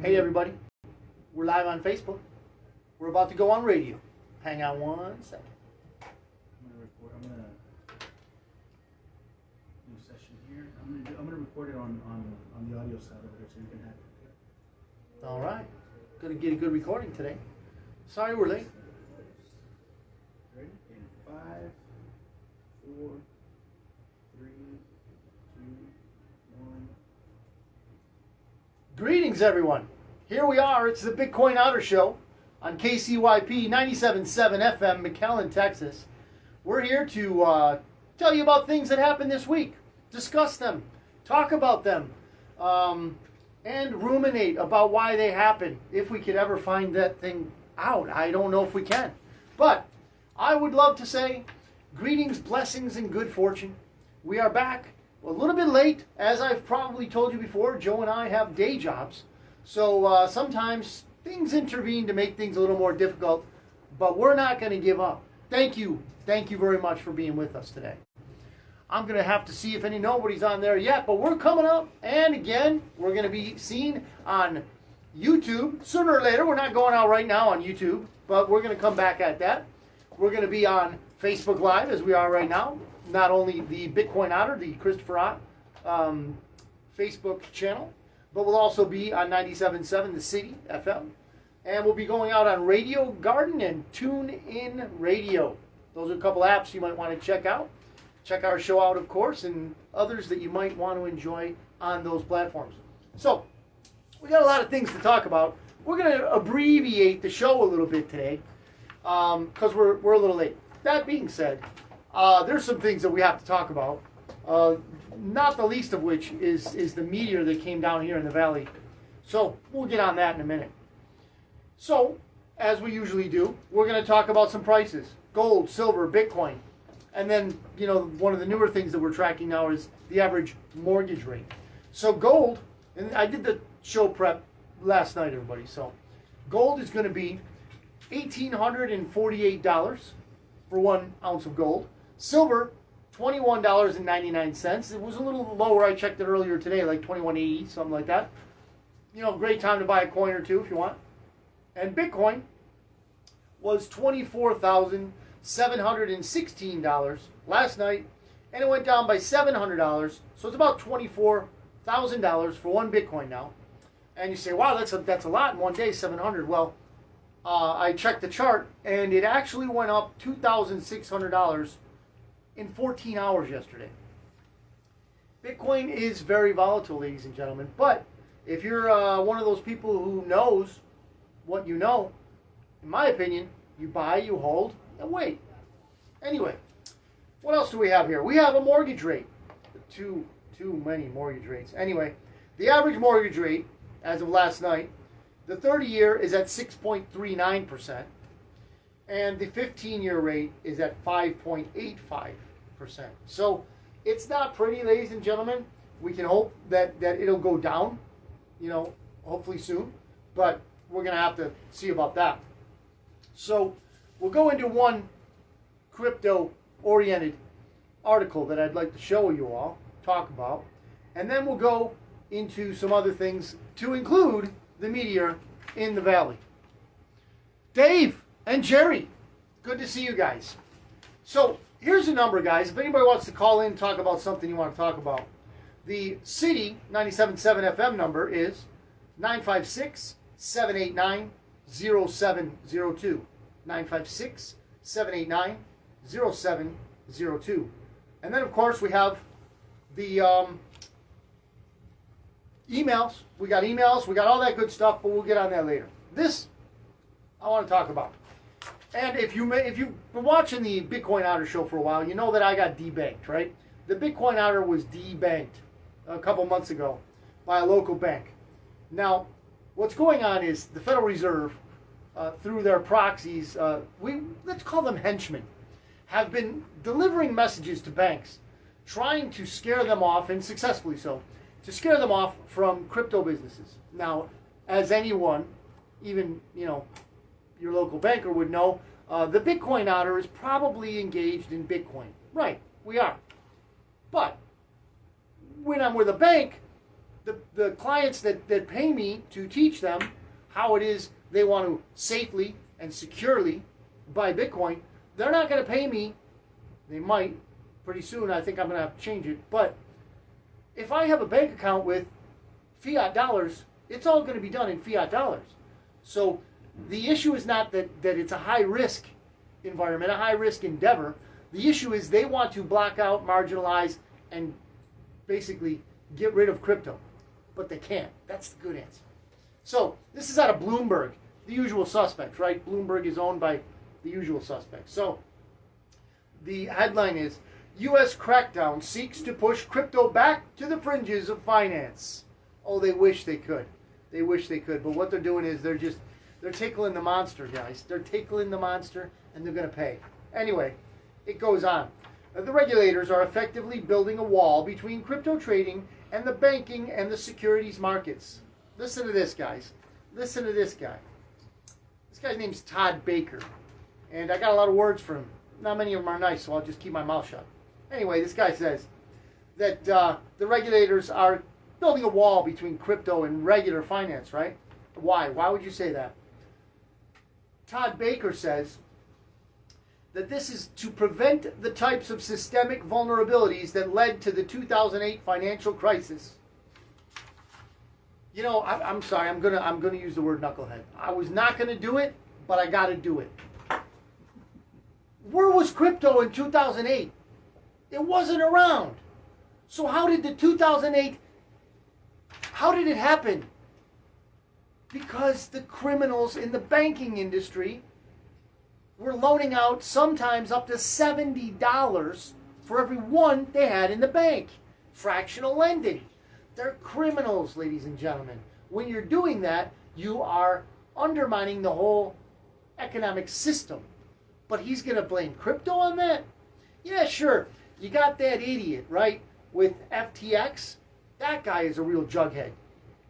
Hey everybody, we're live on Facebook. We're about to go on radio. Hang on one second. I'm gonna new session here. I'm gonna record it on the audio side of it so you can have it. All right, gonna get a good recording today. Sorry we're late. Ready? In 5, 4, 3, 2, 1. Greetings everyone. Here we are. It's the Bitcoin Otter Show on KCYP 97.7 FM, McAllen, Texas. We're here to tell you about things that happened this week, discuss them, talk about them, and ruminate about why they happened, if we could ever find that thing out. I don't know if we can. But I would love to say greetings, blessings, and good fortune. We are back a little bit late. As I've probably told you before, Joe and I have day jobs. So sometimes things intervene to make things a little more difficult, but we're not going to give up. Thank you very much for being with us today. I'm going to have to see if nobody's on there yet, but we're coming up, and again, we're going to be seen on YouTube sooner or later. We're not going out right now on YouTube, but we're going to come back at that. We're going to be on Facebook Live as we are right now. Not only the Bitcoin Otter, the Christopher Ott Facebook channel, but we'll also be on 97.7 The City FM. And we'll be going out on Radio Garden and TuneIn Radio. Those are a couple apps you might want to check out. Check our show out, of course, and others that you might want to enjoy on those platforms. So, we got a lot of things to talk about. We're going to abbreviate the show a little bit today because we're a little late. That being said, there's some things that we have to talk about. Not the least of which is the meteor that came down here in the valley. So we'll get on that in a minute. So, as we usually do, we're going to talk about some prices. Gold, silver, Bitcoin. And then, one of the newer things that we're tracking now is the average mortgage rate. So gold, and I did the show prep last night, everybody. So gold is going to be $1,848 for 1 ounce of gold. Silver, $21.99. It was a little lower. I checked it earlier today, like $21.80, something like that. Great time to buy a coin or two if you want. And Bitcoin was $24,716 last night, and it went down by $700. So it's about $24,000 for 1 Bitcoin now. And you say, wow, that's a lot in one day, 700. Well, I checked the chart, and it actually went up $2,600 in 14 hours yesterday. Bitcoin is very volatile, ladies and gentlemen. But if you're one of those people who knows what you know, in my opinion, you buy, you hold, and wait. Anyway, what else do we have here? We have a mortgage rate. Too many mortgage rates. Anyway, the average mortgage rate as of last night, the 30-year is at 6.39%. And the 15-year rate is at 5.85%. So it's not pretty, ladies and gentlemen. We can hope that it'll go down, hopefully soon. But we're going to have to see about that. So we'll go into one crypto-oriented article that I'd like to show you all, talk about. And then we'll go into some other things to include the meteor in the valley. Dave and Jerry, good to see you guys. So here's the number, guys. If anybody wants to call in and talk about something you want to talk about, the City 97.7 FM number is 956-789-0702. 956-789-0702. And then, of course, we have the emails. We got emails. We got all that good stuff, but we'll get on that later. This I want to talk about. And if you've been watching the Bitcoin Otter show for a while, you know that I got debanked, right? The Bitcoin Otter was debanked a couple months ago by a local bank. Now, what's going on is the Federal Reserve, through their proxies, let's call them henchmen, have been delivering messages to banks, trying to scare them off, and successfully so, to scare them off from crypto businesses. Now, as anyone, even, your local banker would know, the Bitcoin Otter is probably engaged in Bitcoin. Right, we are. But when I'm with a bank, the clients that pay me to teach them how it is they want to safely and securely buy Bitcoin, they're not going to pay me. They might pretty soon. I think I'm going to have to change it. But if I have a bank account with fiat dollars, it's all going to be done in fiat dollars. So the issue is not that it's a high risk environment, a high risk endeavor. The issue is they want to block out, marginalize, and basically get rid of crypto. But they can't. That's the good answer. So this is out of Bloomberg, the usual suspects, right? Bloomberg is owned by the usual suspects. So the headline is, U.S. crackdown seeks to push crypto back to the fringes of finance. Oh, they wish they could. They wish they could. But what they're doing is they're tickling the monster, guys. They're tickling the monster, and they're going to pay. Anyway, it goes on. The regulators are effectively building a wall between crypto trading and the banking and the securities markets. Listen to this, guys. Listen to this guy. This guy's name's Todd Baker. And I got a lot of words for him. Not many of them are nice, so I'll just keep my mouth shut. Anyway, this guy says that the regulators are building a wall between crypto and regular finance, right? Why? Why would you say that? Todd Baker says that this is to prevent the types of systemic vulnerabilities that led to the 2008 financial crisis. You know, I'm sorry, I'm gonna use the word knucklehead. I was not gonna do it, but I gotta do it. Where was crypto in 2008? It wasn't around. So how did the 2008, how did it happen? Because the criminals in the banking industry were loaning out sometimes up to $70 for every one they had in the bank. Fractional lending. They're criminals, ladies and gentlemen. When you're doing that, you are undermining the whole economic system. But he's going to blame crypto on that? Yeah, sure. You got that idiot, right, with FTX. That guy is a real jughead.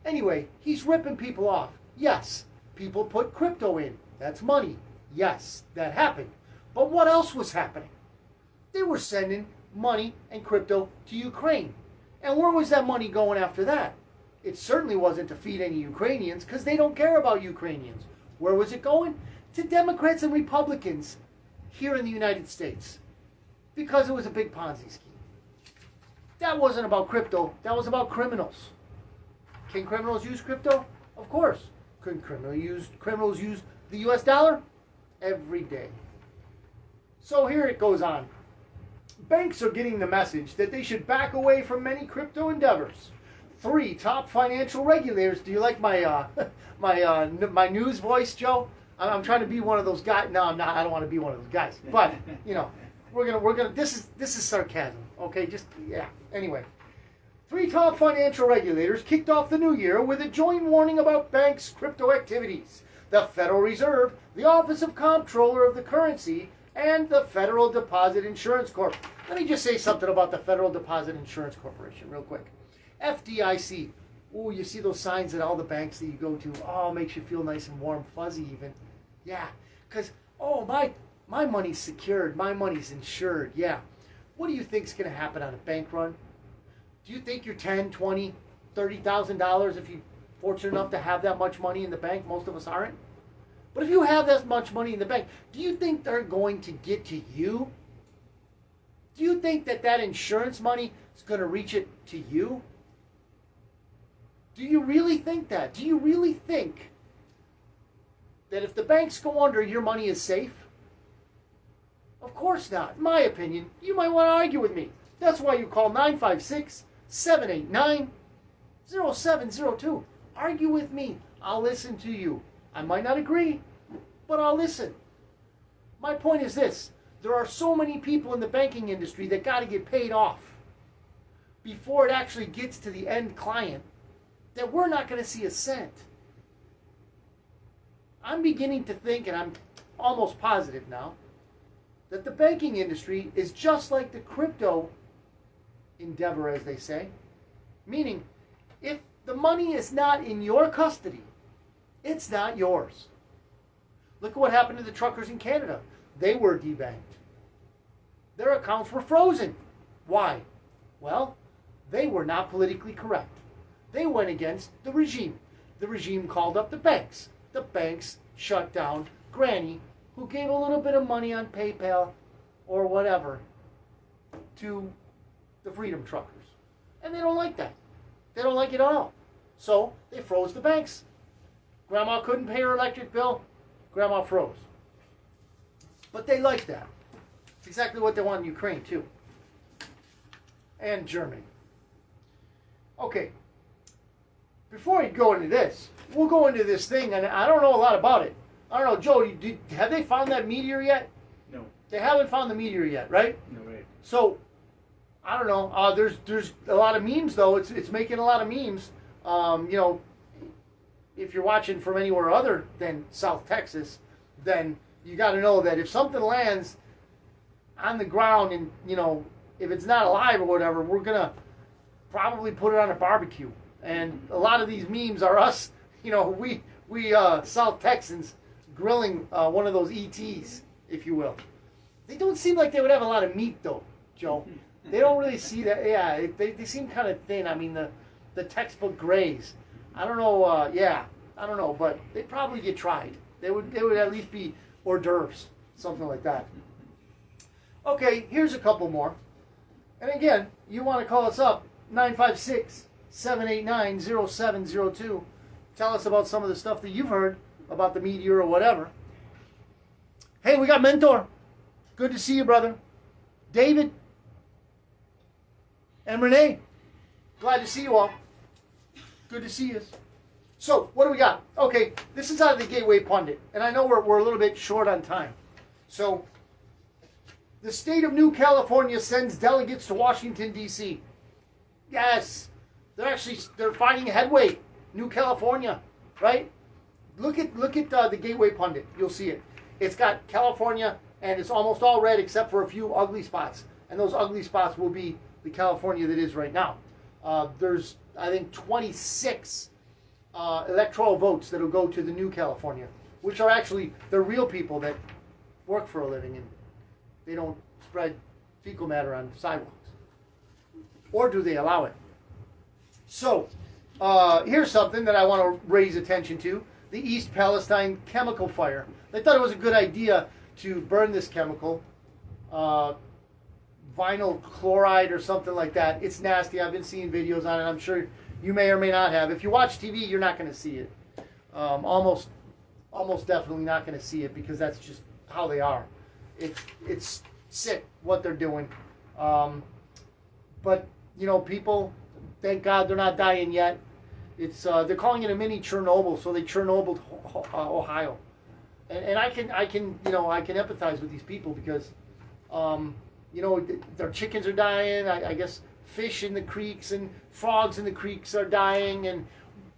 Anyway, he's ripping people off. Yes, people put crypto in. That's money. Yes, that happened. But what else was happening? They were sending money and crypto to Ukraine. And where was that money going after that? It certainly wasn't to feed any Ukrainians, because they don't care about Ukrainians. Where was it going? To Democrats and Republicans here in the United States. Because it was a big Ponzi scheme. That wasn't about crypto. That was about criminals. Can criminals use crypto? Of course. Couldn't criminals use the US dollar? Every day. So here it goes on. Banks are getting the message that they should back away from many crypto endeavors. 3 top financial regulators. Do you like my my news voice, Joe? I'm trying to be one of those guys. No, I'm not. I don't want to be one of those guys. But you know, we're gonna. This is sarcasm. Okay, just yeah. Anyway, 3 top financial regulators kicked off the new year with a joint warning about banks' crypto activities. The Federal Reserve, the Office of Comptroller of the Currency, and the Federal Deposit Insurance Corp. Let me just say something about the Federal Deposit Insurance Corporation real quick. FDIC. Ooh, you see those signs at all the banks that you go to. Oh, makes you feel nice and warm, fuzzy even. Yeah, because, oh, my money's secured. My money's insured. Yeah. What do you think's going to happen on a bank run? Do you think you're $10, $20, $30,000 if you're fortunate enough to have that much money in the bank? Most of us aren't. But if you have that much money in the bank, do you think they're going to get to you? Do you think that insurance money is going to reach it to you? Do you really think that? Do you really think that if the banks go under, your money is safe? Of course not. In my opinion, you might want to argue with me. That's why you call 956-789-0702. Argue with me. I'll listen to you. I might not agree, but I'll listen. My point is this. There are so many people in the banking industry that got to get paid off before it actually gets to the end client that we're not going to see a cent. I'm beginning to think, and I'm almost positive now, that the banking industry is just like the crypto endeavor, as they say. Meaning, if the money is not in your custody, it's not yours. Look at what happened to the truckers in Canada. They were debanked. Their accounts were frozen. Why? Well, they were not politically correct. They went against the regime. The regime called up the banks. The banks shut down Granny, who gave a little bit of money on PayPal or whatever to the freedom truckers. And they don't like that. They don't like it at all. So they froze the banks. Grandma couldn't pay her electric bill. Grandma froze. But they like that. It's exactly what they want in Ukraine, too. And Germany. Okay. Before we go into this, we'll go into this thing, and I don't know a lot about it. I don't know, Joe, have they found that meteor yet? No. They haven't found the meteor yet, right? No, right. So, I don't know. There's a lot of memes, though. It's making a lot of memes. You know, if you're watching from anywhere other than South Texas, then you got to know that if something lands on the ground and, you know, if it's not alive or whatever, we're going to probably put it on a barbecue. And a lot of these memes are us, you know, we South Texans grilling one of those ETs, if you will. They don't seem like they would have a lot of meat, though, Joe. They don't really see that. Yeah, they seem kind of thin. I mean, the textbook grays. I don't know. I don't know, but they'd probably get tried. They would at least be hors d'oeuvres, something like that. Okay, here's a couple more. And again, you want to call us up, 956-789-0702. Tell us about some of the stuff that you've heard about the meteor or whatever. Hey, we got Mentor. Good to see you, brother. David and Renee. Glad to see you all. Good to see you. So, what do we got? Okay, this is out of the Gateway Pundit, and I know we're a little bit short on time. So, the state of New California sends delegates to Washington, D.C. Yes, they're finding headway. New California, right? Look at the Gateway Pundit. You'll see it. It's got California, and it's almost all red except for a few ugly spots. And those ugly spots will be the California that is right now. There's, I think, 26 electoral votes that will go to the New California, which are actually the real people that work for a living, and they don't spread fecal matter on sidewalks. Or do they allow it? So, here's something that I want to raise attention to. The East Palestine chemical fire. They thought it was a good idea to burn this chemical, vinyl chloride or something like that. It's nasty. I've been seeing videos on it. I'm sure you may or may not have. If you watch TV, you're not going to see it. Almost definitely not going to see it, because that's just how they are. It's sick what they're doing. But, you know, people, thank God they're not dying yet. It's they're calling it a mini Chernobyl, so they Chernobyl Ohio. And I can empathize with these people, because you know, their chickens are dying. I guess fish in the creeks and frogs in the creeks are dying,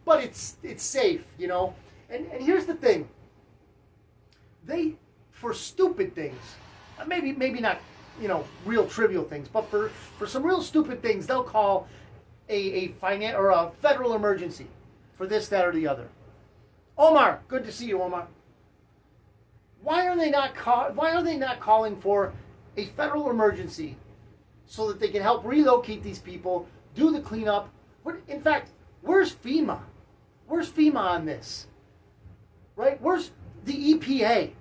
but it's safe, you know. And here's the thing. They, for stupid things, maybe not, you know, real trivial things, but for some real stupid things, they'll call a federal emergency for this, that, or the other. Omar, good to see you, Omar. Why are they not calling for a federal emergency so that they can help relocate these people, do the cleanup? In fact, where's FEMA? Where's FEMA on this? Right? Where's the EPA?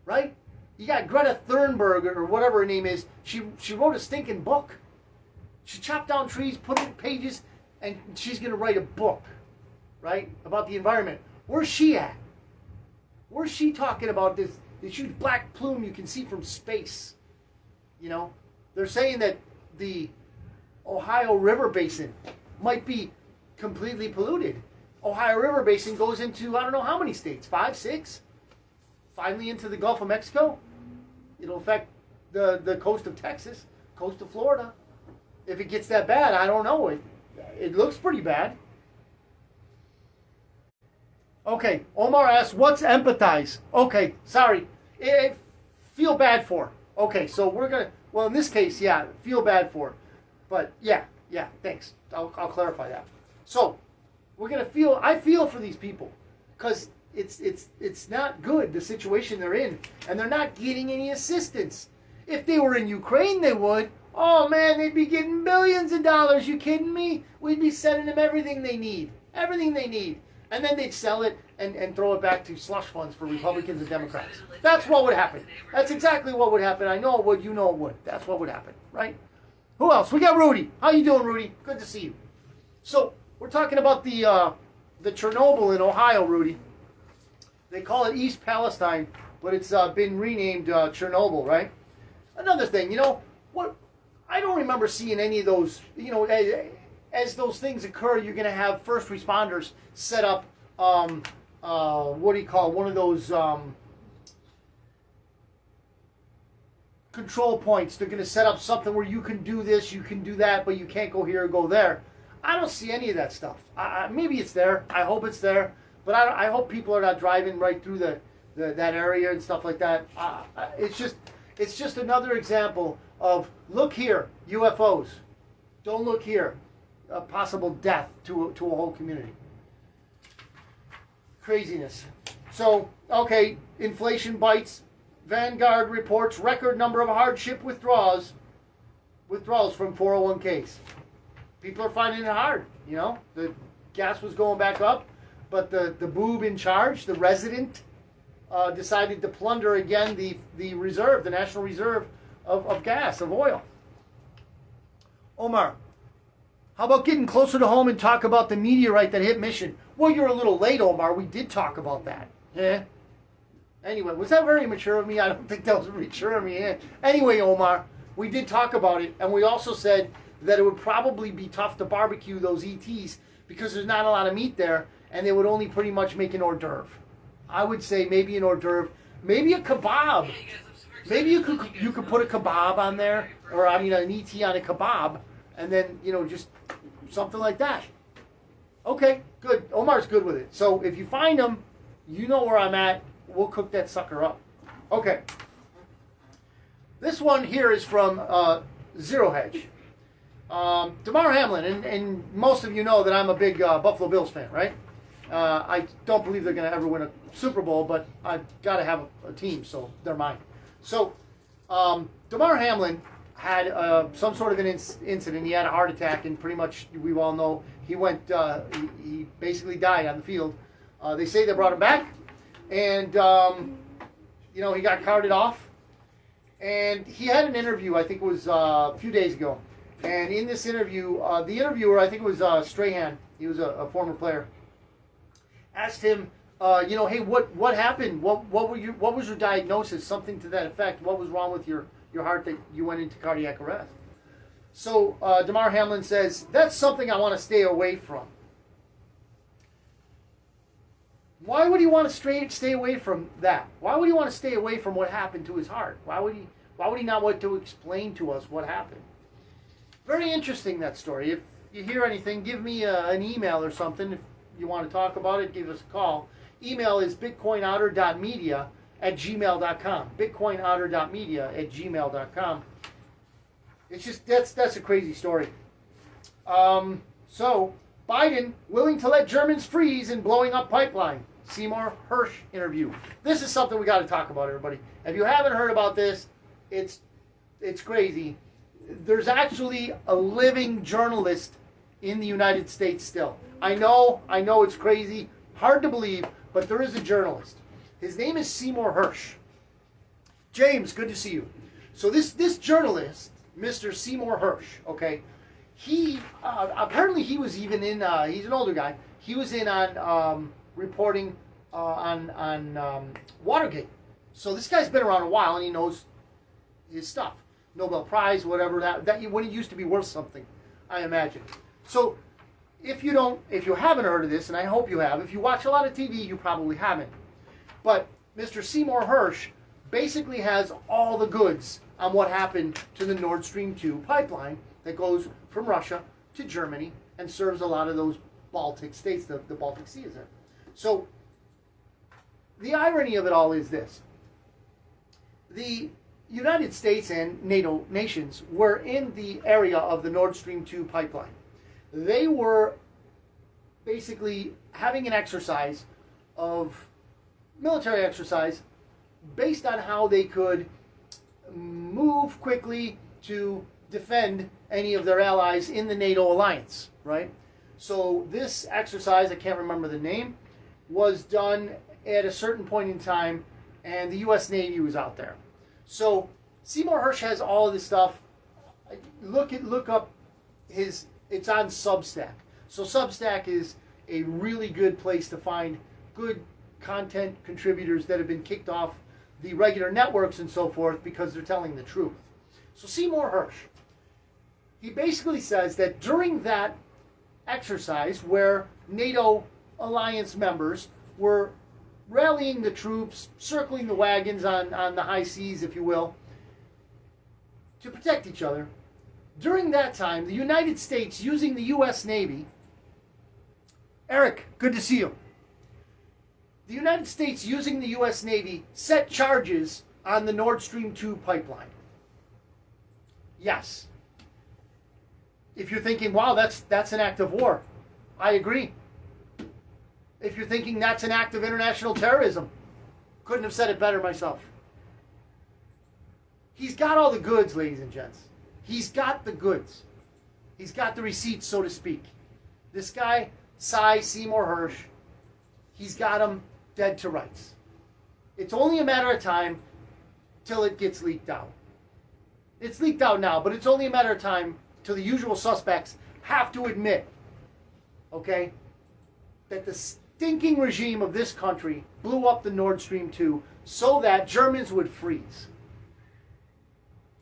Right? You got Greta Thunberg, or whatever her name is. She wrote a stinking book. She chopped down trees, put in pages, and she's going to write a book, right, about the environment. Where's she at? Where's she talking about this huge black plume you can see from space? You know, they're saying that the Ohio River Basin might be completely polluted. Ohio River Basin goes into, I don't know how many states, 5, 6? Finally into the Gulf of Mexico. It'll affect the coast of Texas, coast of Florida. If it gets that bad, I don't know. It looks pretty bad. Okay, Omar asks, what's empathize? Okay, sorry. Feel bad for. Okay, so we're going to, well, in this case, yeah, feel bad for. But yeah, thanks. I'll clarify that. So, we're going to I feel for these people, because it's not good, the situation they're in, and they're not getting any assistance. If they were in Ukraine, they would. Oh man, they'd be getting billions of dollars. You kidding me? We'd be sending them everything they need. Everything they need. And then they'd sell it and throw it back to slush funds for Republicans and Democrats. That's what would happen. That's exactly what would happen. I know it would. You know it would. That's what would happen, right? Who else? We got Rudy. How you doing, Rudy? Good to see you. So we're talking about the Chernobyl in Ohio, Rudy. They call it East Palestine, but it's been renamed Chernobyl, right? Another thing, what? I don't remember seeing any of those. As those things occur, you're going to have first responders set up. What do you call it? One of those control points. They're going to set up something where you can do this, you can do that, but you can't go here or go there. I don't see any of that stuff. Maybe it's there. I hope it's there, but I hope people are not driving right through that area and stuff like that. It's just another example of, look here, UFOs. Don't look here. A possible death to a whole community. Craziness. So, okay, inflation bites. Vanguard reports record number of hardship withdrawals from 401ks. People are finding it hard. The gas was going back up, but the boob in charge, the resident, decided to plunder again the reserve, the national reserve of gas, of oil. Omar, how about getting closer to home and talk about the meteorite that hit Mission? Well, you're a little late, Omar. We did talk about that. Yeah. Anyway, was that very mature of me? I don't think that was mature of me. Anyway, Omar, we did talk about it, and we also said that it would probably be tough to barbecue those ETs because there's not a lot of meat there, and they would only pretty much make an hors d'oeuvre. I would say maybe an hors d'oeuvre, maybe a kebab. Maybe you could put a kebab on there, or an ET on a kebab, and then just something like that. Okay, good. Omar's good with it. So if you find them, you know where I'm at. We'll cook that sucker up. Okay. This one here is from Zero Hedge. DeMar Hamlin, and most of you know that I'm a big Buffalo Bills fan, right? I don't believe they're going to ever win a Super Bowl, but I've got to have a team, so they're mine. So DeMar Hamlin had some sort of an incident. He had a heart attack, and pretty much we all know he basically died on the field. They say they brought him back, and he got carted off. And he had an interview, I think it was a few days ago. And in this interview, the interviewer, I think it was Strahan, he was a former player, asked him, hey, what happened? What was your diagnosis? Something to that effect. What was wrong with your heart that you went into cardiac arrest? So DeMar Hamlin says, that's something I want to stay away from. Why would he want to stay away from that? Why would he want to stay away from what happened to his heart? Why would he not want to explain to us what happened? Very interesting, that story. If you hear anything, give me an email or something. If you want to talk about it, give us a call. Email is bitcoinotter.media@gmail.com. bitcoinotter.media@gmail.com. It's just, that's a crazy story. So, Biden willing to let Germans freeze in blowing up pipeline. Seymour Hersh interview. This is something we got to talk about, everybody. If you haven't heard about this, it's crazy. There's actually a living journalist in the United States still. I know it's crazy, hard to believe, but there is a journalist. His name is Seymour Hersh. James, good to see you. So this journalist, Mr. Seymour Hersh, okay, he apparently he was even in. He's an older guy. He was in on reporting on Watergate. So this guy's been around a while and he knows his stuff. Nobel Prize, whatever that when it used to be worth something, I imagine. So if you haven't heard of this, and I hope you have, if you watch a lot of TV, you probably haven't. But Mr. Seymour Hersh basically has all the goods on what happened to the Nord Stream 2 pipeline that goes from Russia to Germany and serves a lot of those Baltic states. The Baltic Sea is there. So the irony of it all is this. The United States and NATO nations were in the area of the Nord Stream 2 pipeline. They were basically having an exercise of military exercise based on how they could move quickly to defend any of their allies in the NATO alliance, right? So this exercise, I can't remember the name, was done at a certain point in time, and the U.S. Navy was out there. So Seymour Hersh has all of this stuff. Look up his. It's on Substack. So Substack is a really good place to find good content contributors that have been kicked off the regular networks and so forth because they're telling the truth. So Seymour Hersh, he basically says that during that exercise where NATO alliance members were rallying the troops, circling the wagons on the high seas, if you will, to protect each other, during that time, the United States, using the U.S. Navy, Eric, good to see you. The United States, using the U.S. Navy, set charges on the Nord Stream 2 pipeline. Yes. If you're thinking, wow, that's an act of war, I agree. If you're thinking that's an act of international terrorism, couldn't have said it better myself. He's got all the goods, ladies and gents. He's got the goods. He's got the receipts, so to speak. This guy, Seymour Hersh, he's got them dead to rights. It's only a matter of time till it gets leaked out. It's leaked out now, but it's only a matter of time till the usual suspects have to admit, okay, that the stinking regime of this country blew up the Nord Stream 2 so that Germans would freeze.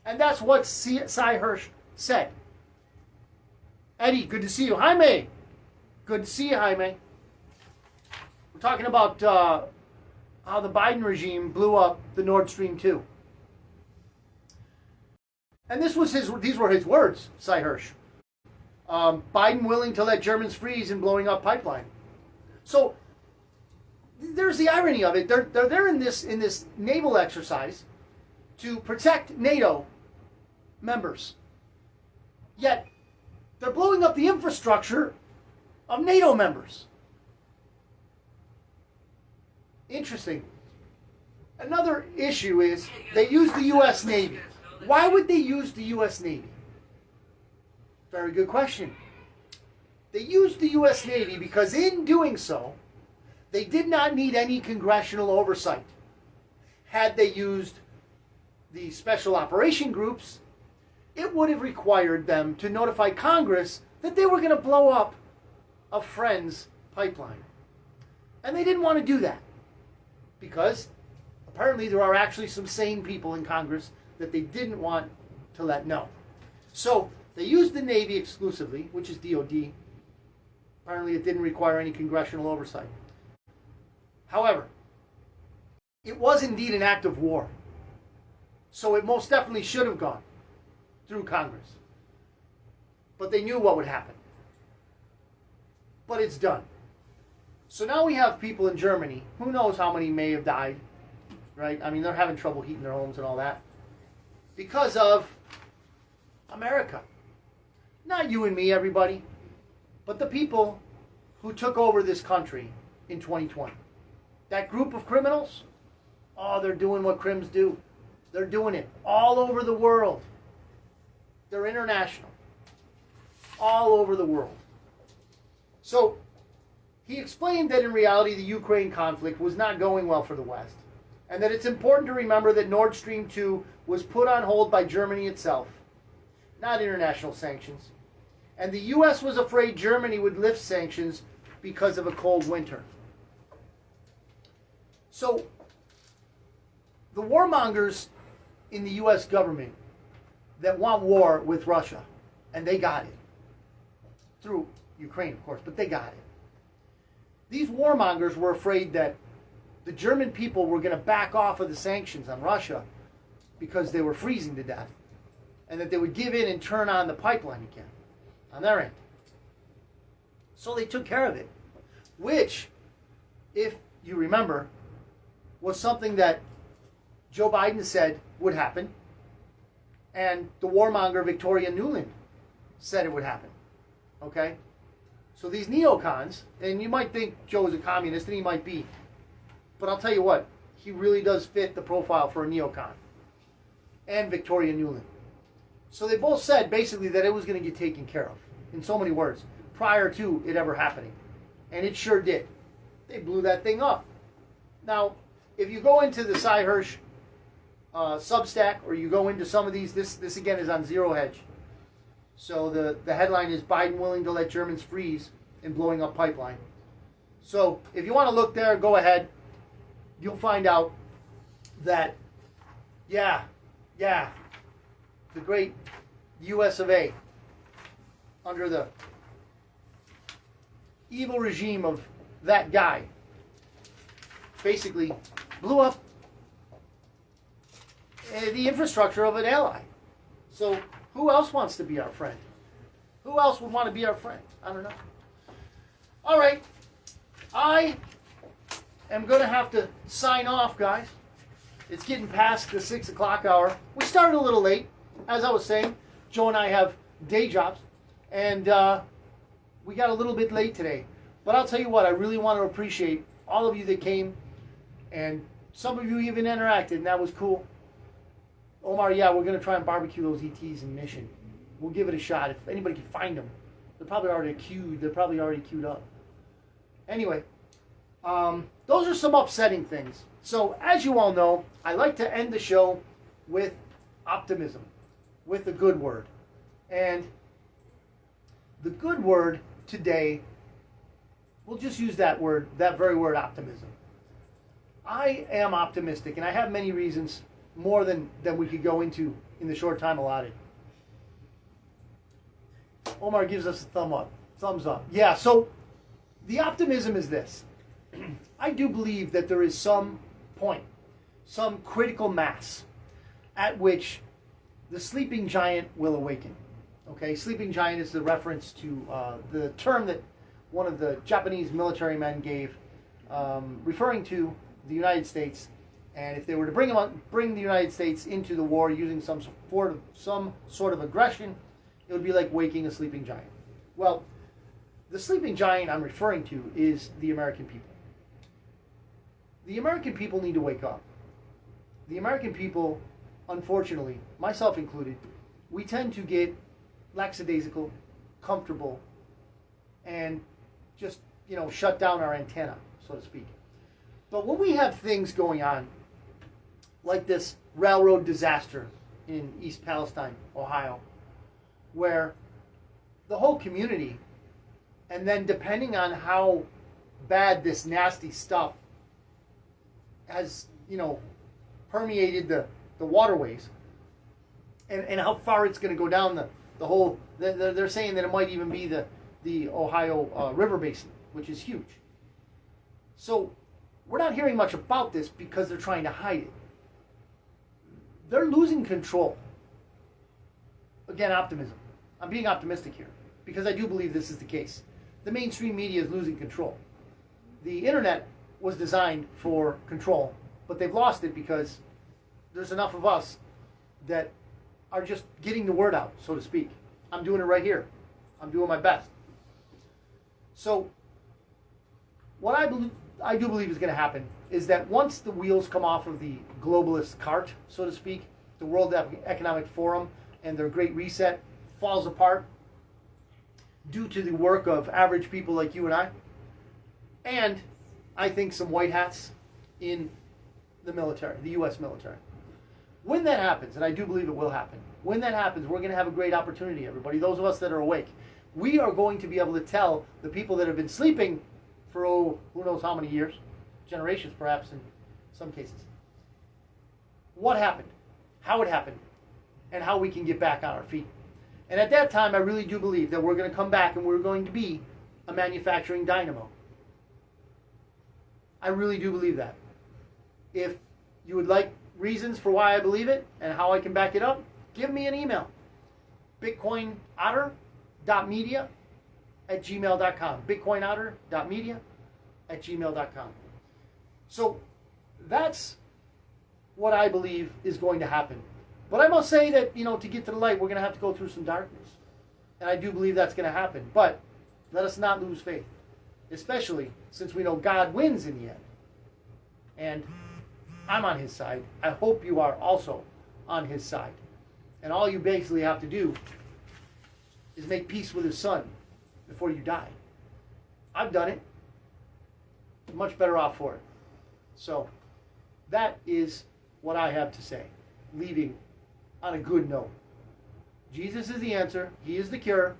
And that's what Cy Hersh said. Eddie, good to see you. Jaime, good to see you, Jaime. We're talking about how the Biden regime blew up the Nord Stream 2. And these were his words, Cy Hersh. Biden willing to let Germans freeze in blowing up pipeline. So there's the irony of it. They're there in this naval exercise to protect NATO members. Yet they're blowing up the infrastructure of NATO members. Interesting. Another issue is they use the U.S. Navy. Why would they use the U.S. Navy? Very good question. They used the U.S. Navy because in doing so, they did not need any congressional oversight. Had they used the special operation groups, it would have required them to notify Congress that they were going to blow up a friend's pipeline. And they didn't want to do that because apparently there are actually some sane people in Congress that they didn't want to let know. So they used the Navy exclusively, which is DOD. Apparently it didn't require any congressional oversight. However, it was indeed an act of war. So it most definitely should have gone through Congress. But they knew what would happen. But it's done. So now we have people in Germany, who knows how many may have died, right? I mean, they're having trouble heating their homes and all that, because of America. Not you and me, everybody, but the people who took over this country in 2020. That group of criminals, oh, they're doing what crims do. They're doing it all over the world. They're international. All over the world. So, he explained that in reality the Ukraine conflict was not going well for the West, and that it's important to remember that Nord Stream 2 was put on hold by Germany itself, not international sanctions. And the U.S. was afraid Germany would lift sanctions because of a cold winter. So, the warmongers in the U.S. government that want war with Russia, and they got it. Through Ukraine, of course, but they got it. These warmongers were afraid that the German people were going to back off of the sanctions on Russia because they were freezing to death, and that they would give in and turn on the pipeline again on their end. So they took care of it, which, if you remember, was something that Joe Biden said would happen, and the warmonger Victoria Nuland said it would happen. Okay? So these neocons, and you might think Joe is a communist, and he might be, but I'll tell you what, he really does fit the profile for a neocon. And Victoria Nuland. So they both said basically that it was going to get taken care of, in so many words, prior to it ever happening. And it sure did. They blew that thing up. Now, if you go into the Cy Hirsch Substack, or you go into some of these, this again is on Zero Hedge. So the headline is Biden willing to let Germans freeze in blowing up pipeline. So if you want to look there, go ahead. You'll find out that, yeah, the great US of A, under the evil regime of that guy, basically blew up the infrastructure of an ally. So who else wants to be our friend? Who else would want to be our friend? I don't know. All right. I am going to have to sign off, guys. It's getting past the 6 o'clock hour. We started a little late. As I was saying, Joe and I have day jobs. And we got a little bit late today. But I'll tell you what, I really want to appreciate all of you that came. And some of you even interacted, and that was cool. Omar, yeah, we're going to try and barbecue those ETs in Mission. We'll give it a shot. If anybody can find them. They're probably already queued up. Anyway, those are some upsetting things. So, as you all know, I like to end the show with optimism, with a good word. And the good word today, we'll just use that word, that very word, optimism. I am optimistic, and I have many reasons, more than we could go into in the short time allotted. Omar gives us a thumbs up. Yeah, so the optimism is this. I do believe that there is some point, some critical mass at which the sleeping giant will awaken. Okay, sleeping giant is the reference to the term that one of the Japanese military men gave, referring to the United States. And if they were to bring the United States into the war using some sort of aggression, it would be like waking a sleeping giant. Well, the sleeping giant I'm referring to is the American people. The American people need to wake up. The American people, unfortunately, myself included, we tend to get lackadaisical, comfortable, and just, shut down our antenna, so to speak. But when we have things going on, like this railroad disaster in East Palestine, Ohio, where the whole community, and then depending on how bad this nasty stuff has, permeated the waterways, and how far it's going to go down the whole, they're saying that it might even be the Ohio River Basin, which is huge. So we're not hearing much about this because they're trying to hide it. They're losing control. Again, optimism. I'm being optimistic here because I do believe this is the case. The mainstream media is losing control. The internet was designed for control, but they've lost it because there's enough of us that are just getting the word out, so to speak. I'm doing it right here. I'm doing my best. So, what I do believe is going to happen is that once the wheels come off of the globalist cart, so to speak, the World Economic Forum and their Great Reset falls apart due to the work of average people like you and I, and I think some white hats in the military, the U.S. military. When that happens, and I do believe it will happen, when that happens, we're going to have a great opportunity, everybody, those of us that are awake. We are going to be able to tell the people that have been sleeping for, who knows how many years, generations perhaps in some cases, what happened, how it happened, and how we can get back on our feet. And at that time, I really do believe that we're going to come back and we're going to be a manufacturing dynamo. I really do believe that. If you would like reasons for why I believe it and how I can back it up, give me an email. bitcoinotter.media@gmail.com. bitcoinotter.media@gmail.com. So that's what I believe is going to happen. But I must say that, to get to the light, we're going to have to go through some darkness. And I do believe that's going to happen. But let us not lose faith, especially since we know God wins in the end. And I'm on his side. I hope you are also on his side. And all you basically have to do is make peace with his son before you die. I've done it. Much better off for it. So that is what I have to say, leaving on a good note. Jesus is the answer, he is the cure,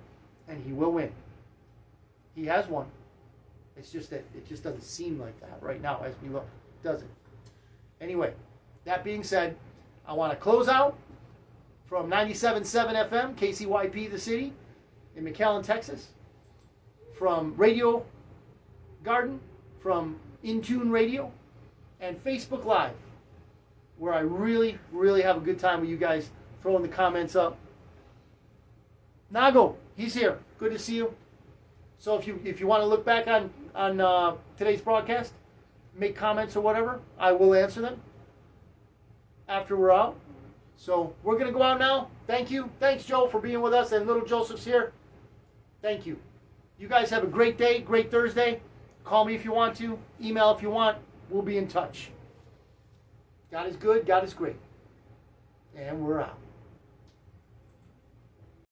and he will win. He has won. It's just that it just doesn't seem like that right now as we look, does it? Anyway, that being said, I want to close out from 97.7 FM, KCYP The City in McAllen, Texas, from Radio Garden, from Intune Radio, and Facebook Live, where I really, really have a good time with you guys throwing the comments up. Nago, he's here. Good to see you. So if you want to look back on today's broadcast, make comments or whatever, I will answer them after we're out. So we're going to go out now. Thank you. Thanks, Joe, for being with us, and little Joseph's here. Thank you. You guys have a great day, great Thursday. Call me if you want to. Email if you want. We'll be in touch. God is good. God is great. And we're out.